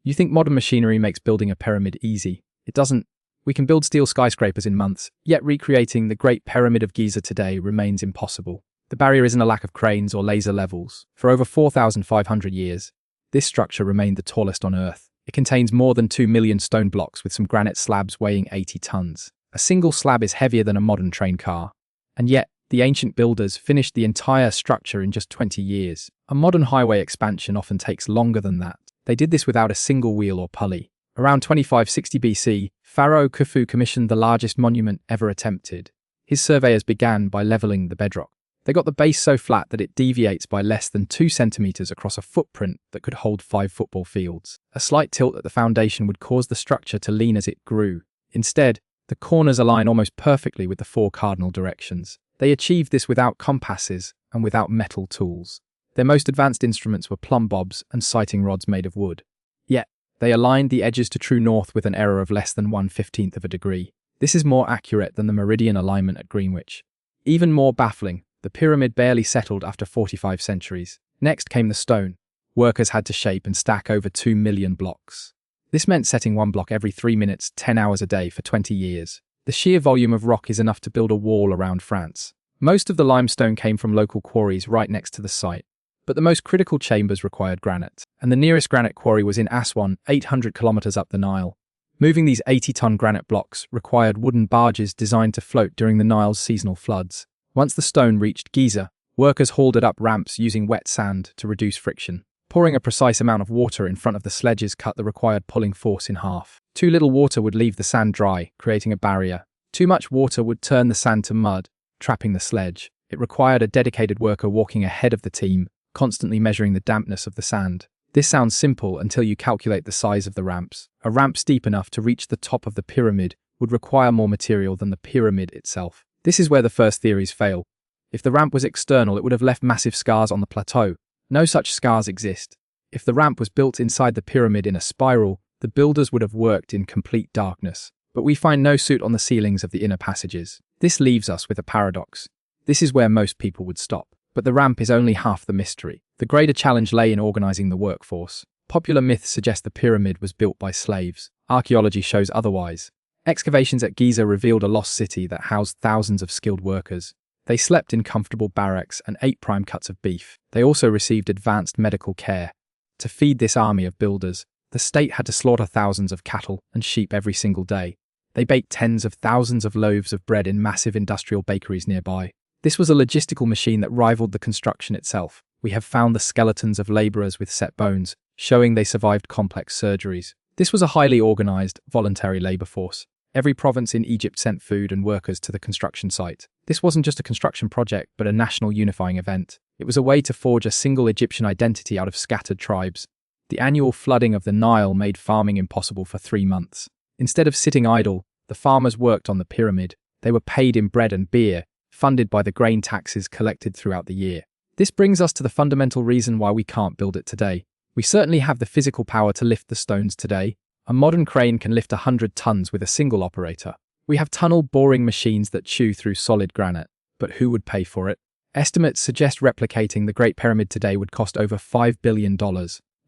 You think modern machinery makes building a pyramid easy. It doesn't. We can build steel skyscrapers in months, yet recreating the Great Pyramid of Giza today remains impossible. The barrier isn't a lack of cranes or laser levels. For over 4,500 years, this structure remained the tallest on Earth. It contains more than 2 million stone blocks with some granite slabs weighing 80 tons. A single slab is heavier than a modern train car. And yet, the ancient builders finished the entire structure in just 20 years. A modern highway expansion often takes longer than that. They did this without a single wheel or pulley. Around 2560 BC, Pharaoh Khufu commissioned the largest monument ever attempted. His surveyors began by leveling the bedrock. They got the base so flat that it deviates by less than 2 centimeters across a footprint that could hold 5 football fields. A slight tilt at the foundation would cause the structure to lean as it grew. Instead, the corners align almost perfectly with the 4 cardinal directions. They achieved this without compasses and without metal tools. Their most advanced instruments were plumb bobs and sighting rods made of wood. Yet, they aligned the edges to true north with an error of less than 1/15 of a degree. This is more accurate than the meridian alignment at Greenwich. Even more baffling, the pyramid barely settled after 45 centuries. Next came the stone. Workers had to shape and stack over 2 million blocks. This meant setting one block every 3 minutes, 10 hours a day for 20 years. The sheer volume of rock is enough to build a wall around France. Most of the limestone came from local quarries right next to the site. But the most critical chambers required granite, and the nearest granite quarry was in Aswan, 800 kilometers up the Nile. Moving these 80-ton granite blocks required wooden barges designed to float during the Nile's seasonal floods. Once the stone reached Giza, workers hauled it up ramps using wet sand to reduce friction. Pouring a precise amount of water in front of the sledges cut the required pulling force in half. Too little water would leave the sand dry, creating a barrier. Too much water would turn the sand to mud, trapping the sledge. It required a dedicated worker walking ahead of the team, constantly measuring the dampness of the sand. This sounds simple until you calculate the size of the ramps. A ramp steep enough to reach the top of the pyramid would require more material than the pyramid itself. This is where the first theories fail. If the ramp was external, it would have left massive scars on the plateau. No such scars exist. If the ramp was built inside the pyramid in a spiral, the builders would have worked in complete darkness. But we find no soot on the ceilings of the inner passages. This leaves us with a paradox. This is where most people would stop. But the ramp is only half the mystery. The greater challenge lay in organizing the workforce. Popular myths suggest the pyramid was built by slaves. Archaeology shows otherwise. Excavations at Giza revealed a lost city that housed thousands of skilled workers. They slept in comfortable barracks and ate prime cuts of beef. They also received advanced medical care. To feed this army of builders, the state had to slaughter thousands of cattle and sheep every single day. They baked tens of thousands of loaves of bread in massive industrial bakeries nearby. This was a logistical machine that rivaled the construction itself. We have found the skeletons of laborers with set bones, showing they survived complex surgeries. This was a highly organized, voluntary labor force. Every province in Egypt sent food and workers to the construction site. This wasn't just a construction project, but a national unifying event. It was a way to forge a single Egyptian identity out of scattered tribes. The annual flooding of the Nile made farming impossible for 3 months. Instead of sitting idle, the farmers worked on the pyramid. They were paid in bread and beer, funded by the grain taxes collected throughout the year. This brings us to the fundamental reason why we can't build it today. We certainly have the physical power to lift the stones today. A modern crane can lift 100 tons with a single operator. We have tunnel boring machines that chew through solid granite. But who would pay for it? Estimates suggest replicating the Great Pyramid today would cost over $5 billion.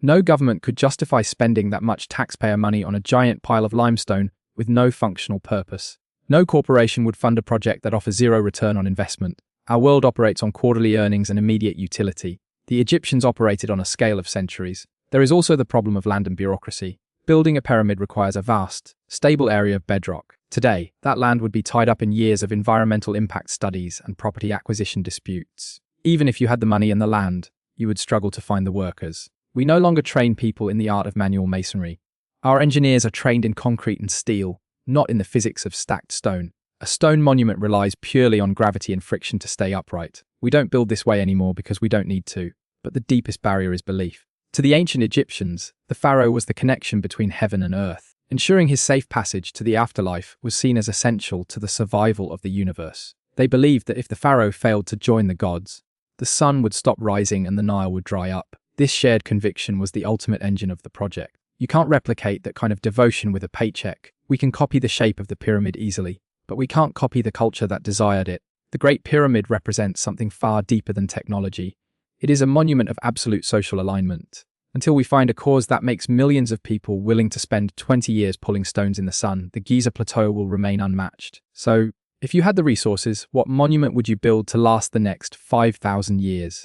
No government could justify spending that much taxpayer money on a giant pile of limestone with no functional purpose. No corporation would fund a project that offers zero return on investment. Our world operates on quarterly earnings and immediate utility. The Egyptians operated on a scale of centuries. There is also the problem of land and bureaucracy. Building a pyramid requires a vast, stable area of bedrock. Today, that land would be tied up in years of environmental impact studies and property acquisition disputes. Even if you had the money and the land, you would struggle to find the workers. We no longer train people in the art of manual masonry. Our engineers are trained in concrete and steel, not in the physics of stacked stone. A stone monument relies purely on gravity and friction to stay upright. We don't build this way anymore because we don't need to. But the deepest barrier is belief. To the ancient Egyptians, the pharaoh was the connection between heaven and earth. Ensuring his safe passage to the afterlife was seen as essential to the survival of the universe. They believed that if the pharaoh failed to join the gods, the sun would stop rising and the Nile would dry up. This shared conviction was the ultimate engine of the project. You can't replicate that kind of devotion with a paycheck. We can copy the shape of the pyramid easily, but we can't copy the culture that desired it. The Great Pyramid represents something far deeper than technology. It is a monument of absolute social alignment. Until we find a cause that makes millions of people willing to spend 20 years pulling stones in the sun, the Giza Plateau will remain unmatched. So, if you had the resources, what monument would you build to last the next 5,000 years?